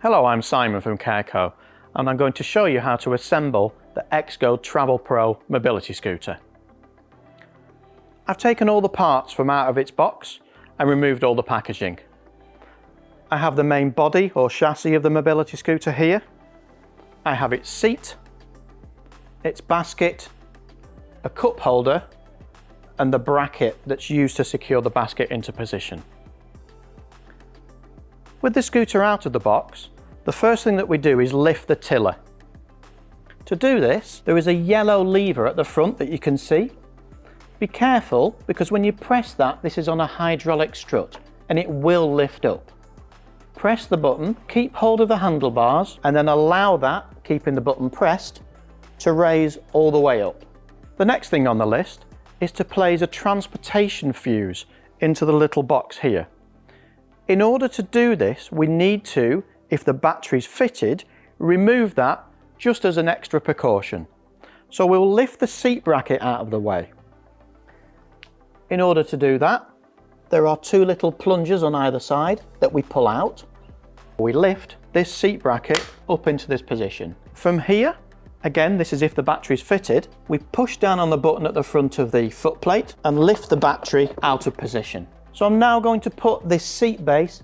Hello, I'm Simon from CareCo, and I'm going to show you how to assemble the XGO TravelPro mobility scooter. I've taken all the parts from out of its box and removed all the packaging. I have the main body or chassis of the mobility scooter here. I have its seat, its basket, a cup holder, and the bracket that's used to secure the basket into position. With the scooter out of the box, the first thing that we do is lift the tiller. To do this, there is a yellow lever at the front that you can see. Be careful, because when you press that, this is on a hydraulic strut and it will lift up. Press the button, keep hold of the handlebars, and then allow that, keeping the button pressed, to raise all the way up. The next thing on the list is to place a transportation fuse into the little box here. In order to do this, we need to, if the battery's fitted, remove that just as an extra precaution. So we'll lift the seat bracket out of the way. In order to do that, there are two little plungers on either side that we pull out. We lift this seat bracket up into this position. From here, again, this is if the battery's fitted, we push down on the button at the front of the footplate and lift the battery out of position. So I'm now going to put this seat base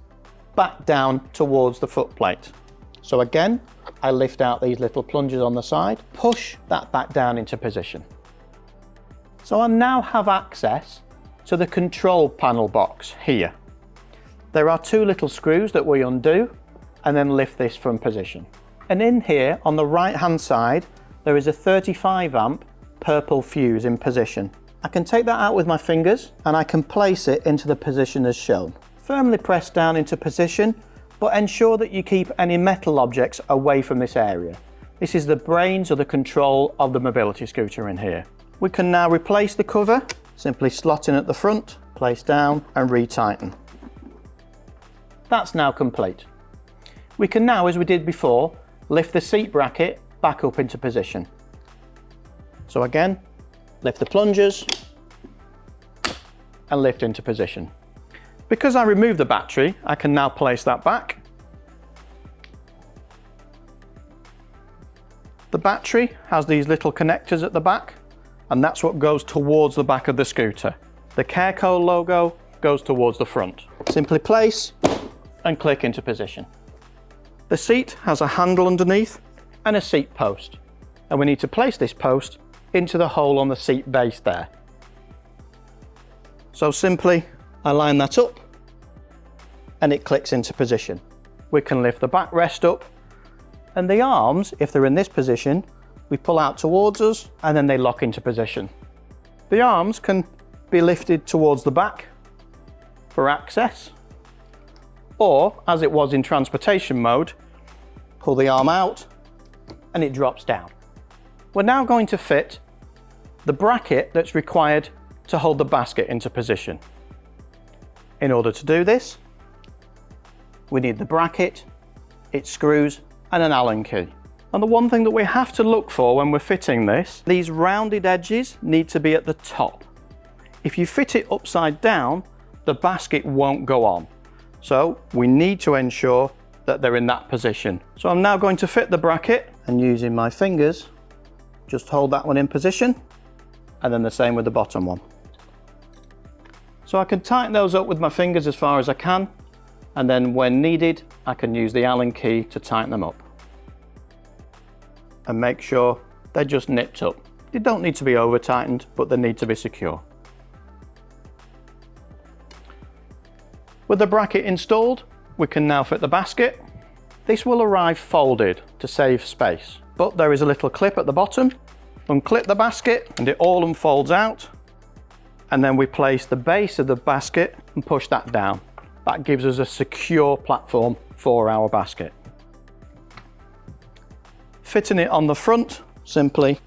back down towards the footplate. So again, I lift out these little plungers on the side, push that back down into position. So I now have access to the control panel box here. There are two little screws that we undo and then lift this from position. And in here on the right hand side, there is a 35 amp purple fuse in position. I can take that out with my fingers and I can place it into the position as shown. Firmly press down into position, but ensure that you keep any metal objects away from this area. This is the brains or the control of the mobility scooter in here. We can now replace the cover, simply slot in at the front, place down and retighten. That's now complete. We can now, as we did before, lift the seat bracket back up into position. So again, lift the plungers and lift into position. Because I removed the battery, I can now place that back. The battery has these little connectors at the back, and that's what goes towards the back of the scooter. The CareCo logo goes towards the front. Simply place and click into position. The seat has a handle underneath and a seat post, and we need to place this post into the hole on the seat base there. So simply align that up and it clicks into position. We can lift the backrest up, and the arms, if they're in this position, we pull out towards us and then they lock into position. The arms can be lifted towards the back for access, or as it was in transportation mode, pull the arm out and it drops down. We're now going to fit the bracket that's required to hold the basket into position. In order to do this, we need the bracket, its screws and an Allen key. And the one thing that we have to look for when we're fitting this, these rounded edges need to be at the top. If you fit it upside down, the basket won't go on. So we need to ensure that they're in that position. So I'm now going to fit the bracket, and using my fingers, just hold that one in position, and then the same with the bottom one. So I can tighten those up with my fingers as far as I can, and then when needed, I can use the Allen key to tighten them up. And make sure they're just nipped up. They don't need to be over tightened, but they need to be secure. With the bracket installed, we can now fit the basket. This will arrive folded to save space, but there is a little clip at the bottom. Unclip the basket and it all unfolds out. And then we place the base of the basket and push that down. That gives us a secure platform for our basket. Fitting it on the front, simply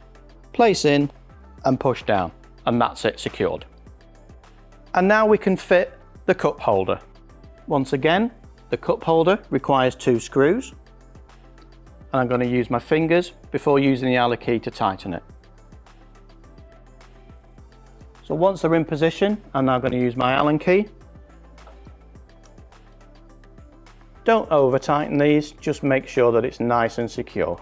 place in and push down, and that's it secured. And now we can fit the cup holder. Once again, the cup holder requires two screws, and I'm going to use my fingers before using the Allen key to tighten it. So once they're in position, I'm now going to use my Allen key Don't over tighten these, just make sure that it's nice and secure.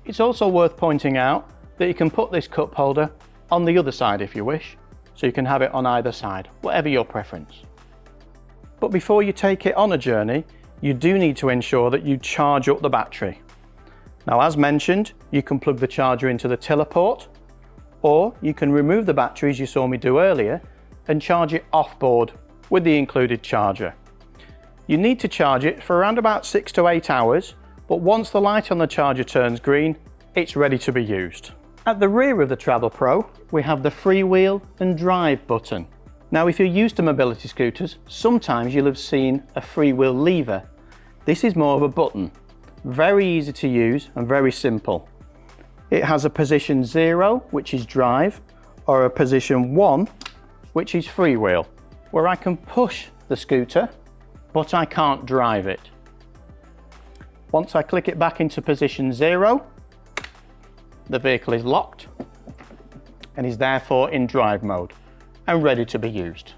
It's also worth pointing out that you can put this cup holder on the other side if you wish, so you can have it on either side, whatever your preference. But before you take it on a journey, you do need to ensure that you charge up the battery. Now, as mentioned, you can plug the charger into the tiller port, or you can remove the batteries you saw me do earlier and charge it off board with the included charger. You need to charge it for around about 6 to 8 hours, but once the light on the charger turns green, it's ready to be used. At the rear of the TravelPro, we have the freewheel and drive button. Now, if you're used to mobility scooters, sometimes you'll have seen a freewheel lever. This is more of a button. Very easy to use and very simple. It has a position 0, which is drive, or a position 1, which is freewheel, where I can push the scooter, but I can't drive it. Once I click it back into position 0, the vehicle is locked and is therefore in drive mode and ready to be used.